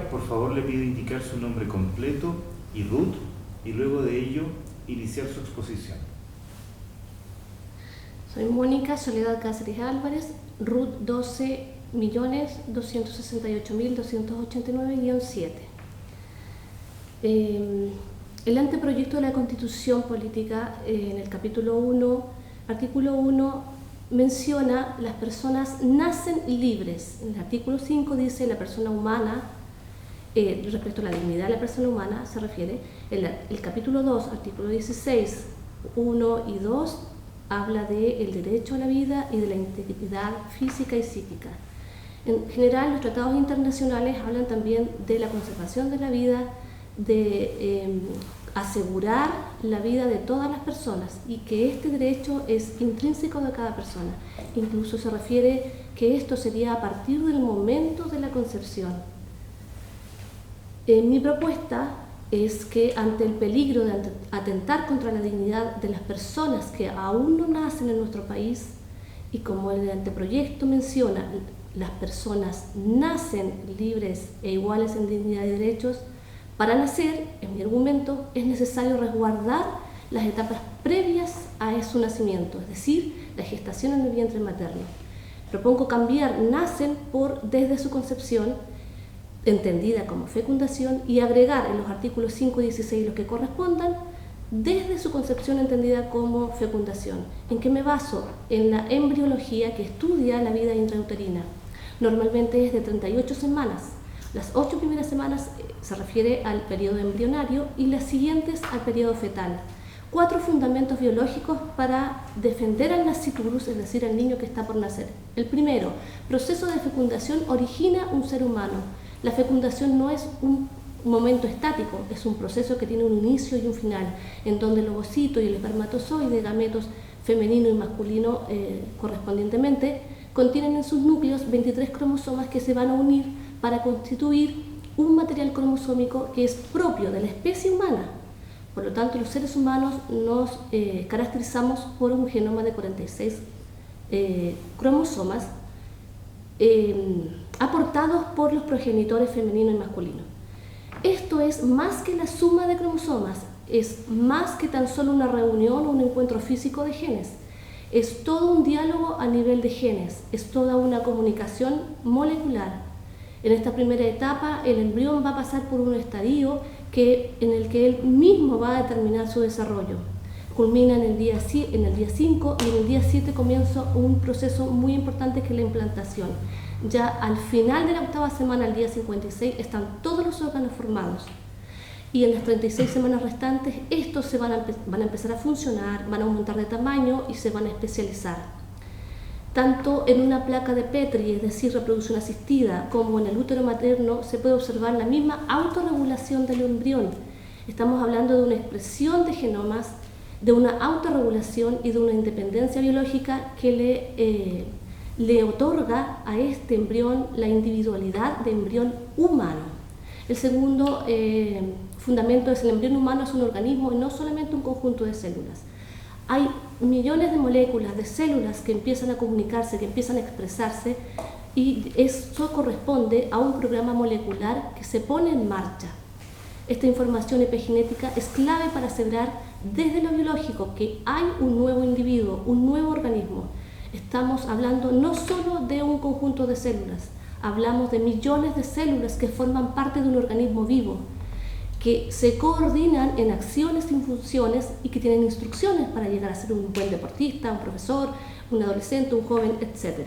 Por favor, le pido indicar su nombre completo y RUT y luego de ello iniciar su exposición. Soy Mónica Soledad Cáceres Álvarez, RUT 12.268.289-7. El anteproyecto de la Constitución Política, en el capítulo 1, artículo 1, menciona las personas nacen libres. En el artículo 5 dice la persona humana, respecto a la dignidad de la persona humana se refiere. El capítulo 2, artículo 16, 1 y 2, habla del derecho a la vida y de la integridad física y psíquica. En general, los tratados internacionales hablan también de la conservación de la vida, de asegurar la vida de todas las personas y que este derecho es intrínseco de cada persona. Incluso se refiere que esto sería a partir del momento de la concepción. Mi propuesta es que ante el peligro de atentar contra la dignidad de las personas que aún no nacen en nuestro país, y como el anteproyecto menciona, las personas nacen libres e iguales en dignidad y derechos, para nacer, en mi argumento, es necesario resguardar las etapas previas a su nacimiento, es decir, la gestación en el vientre materno. Propongo cambiar nacen por desde su concepción, entendida como fecundación, y agregar en los artículos 5 y 16 los que correspondan, desde su concepción entendida como fecundación. ¿En qué me baso? En la embriología que estudia la vida intrauterina. Normalmente es de 38 semanas. Las 8 primeras semanas se refiere al periodo embrionario y las siguientes al periodo fetal. 4 fundamentos biológicos para defender al nasciturus, es decir, al niño que está por nacer. El primero, proceso de fecundación origina un ser humano. La fecundación no es un momento estático, es un proceso que tiene un inicio y un final, en donde el ovocito y el espermatozoide, gametos femenino y masculino correspondientemente, contienen en sus núcleos 23 cromosomas que se van a unir para constituir un material cromosómico que es propio de la especie humana. Por lo tanto, los seres humanos nos caracterizamos por un genoma de 46 cromosomas aportados por los progenitores femenino y masculino. Esto es más que la suma de cromosomas, es más que tan solo una reunión o un encuentro físico de genes. Es todo un diálogo a nivel de genes, es toda una comunicación molecular. En esta primera etapa, el embrión va a pasar por un estadio en el que él mismo va a determinar su desarrollo. Culmina en el día 5 y en el día 7 comienza un proceso muy importante que es la implantación. Ya al final de la 8ª semana, al día 56, están todos los órganos formados. Y en las 36 semanas restantes, estos van a empezar a funcionar, van a aumentar de tamaño y se van a especializar. Tanto en una placa de Petri, es decir, reproducción asistida, como en el útero materno, se puede observar la misma autorregulación del embrión. Estamos hablando de una expresión de genomas, de una autorregulación y de una independencia biológica que le otorga a este embrión la individualidad de embrión humano. El segundo fundamento es el embrión humano es un organismo y no solamente un conjunto de células. Hay millones de moléculas, de células que empiezan a comunicarse, que empiezan a expresarse, y eso corresponde a un programa molecular que se pone en marcha. Esta información epigenética es clave para asegurar desde lo biológico que hay un nuevo individuo, un nuevo organismo. Estamos hablando no solo de un conjunto de células, hablamos de millones de células que forman parte de un organismo vivo, que se coordinan en acciones y funciones y que tienen instrucciones para llegar a ser un buen deportista, un profesor, un adolescente, un joven, etc.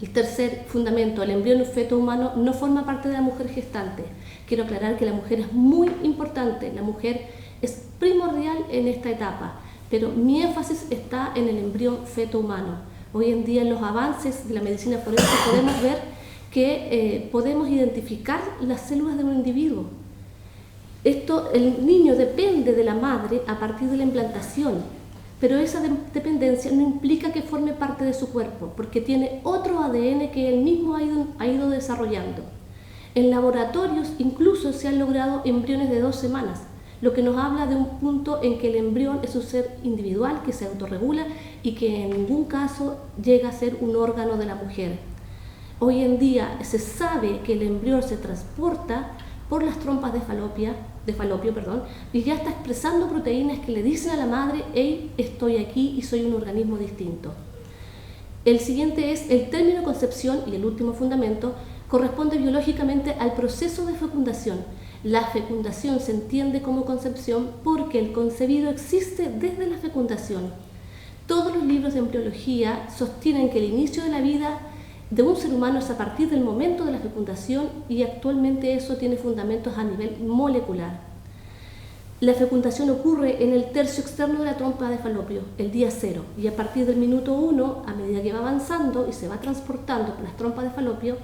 El tercer fundamento, el embrión feto humano no forma parte de la mujer gestante. Quiero aclarar que la mujer es muy importante, la mujer es primordial en esta etapa, pero mi énfasis está en el embrión feto humano. Hoy en día en los avances de la medicina forense podemos ver que podemos identificar las células de un individuo. El niño depende de la madre a partir de la implantación, pero esa dependencia no implica que forme parte de su cuerpo, porque tiene otro ADN que él mismo ha ido desarrollando. En laboratorios incluso se han logrado embriones de 2 semanas, lo que nos habla de un punto en que el embrión es un ser individual que se autorregula y que en ningún caso llega a ser un órgano de la mujer. Hoy en día se sabe que el embrión se transporta por las trompas de falopio, y ya está expresando proteínas que le dicen a la madre: hey, estoy aquí y soy un organismo distinto. El siguiente es el término concepción, y el último fundamento corresponde biológicamente al proceso de fecundación. La fecundación se entiende como concepción porque el concebido existe desde la fecundación. Todos los libros de embriología sostienen que el inicio de la vida de un ser humano es a partir del momento de la fecundación, y actualmente eso tiene fundamentos a nivel molecular. La fecundación ocurre en el tercio externo de la trompa de falopio, el día 0, y a partir del minuto 1, a medida que va avanzando y se va transportando por las trompas de falopio,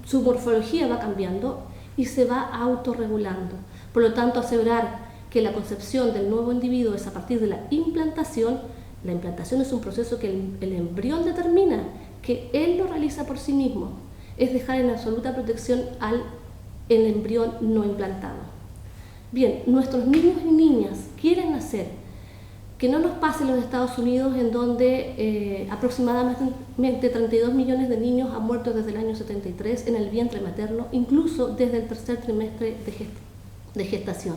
su morfología va cambiando y se va autorregulando. Por lo tanto, aseverar que la concepción del nuevo individuo es a partir de la implantación es un proceso que el embrión determina, que él lo realiza por sí mismo, es dejar en absoluta protección al embrión no implantado. Bien, nuestros niños y niñas quieren nacer, que no nos pase en los Estados Unidos, en donde aproximadamente 32 millones de niños han muerto desde el año 73 en el vientre materno, incluso desde el tercer trimestre de gestación.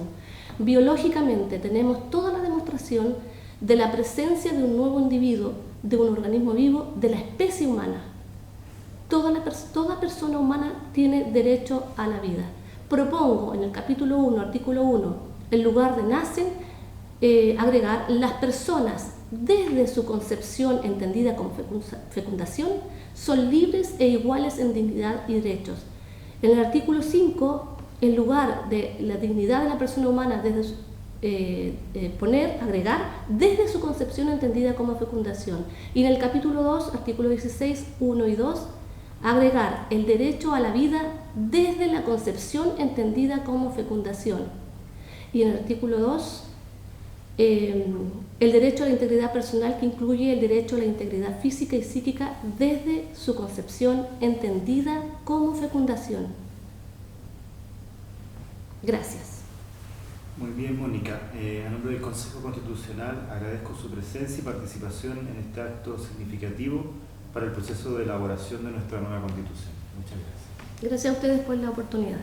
Biológicamente tenemos toda la demostración de la presencia de un nuevo individuo, de un organismo vivo, de la especie humana. Toda persona humana tiene derecho a la vida. Propongo en el capítulo 1, artículo 1, en lugar de nacen, agregar: las personas desde su concepción entendida como fecundación son libres e iguales en dignidad y derechos. En el artículo 5, en lugar de la dignidad de la persona humana, agregar desde su concepción entendida como fecundación. Y en el capítulo 2, artículo 16, 1 y 2, agregar el derecho a la vida desde la concepción entendida como fecundación. Y en el artículo 2, el derecho a la integridad personal, que incluye el derecho a la integridad física y psíquica desde su concepción entendida como fecundación. Gracias. Muy bien, Mónica. A nombre del Consejo Constitucional agradezco su presencia y participación en este acto significativo para el proceso de elaboración de nuestra nueva Constitución. Muchas gracias. Gracias a ustedes por la oportunidad.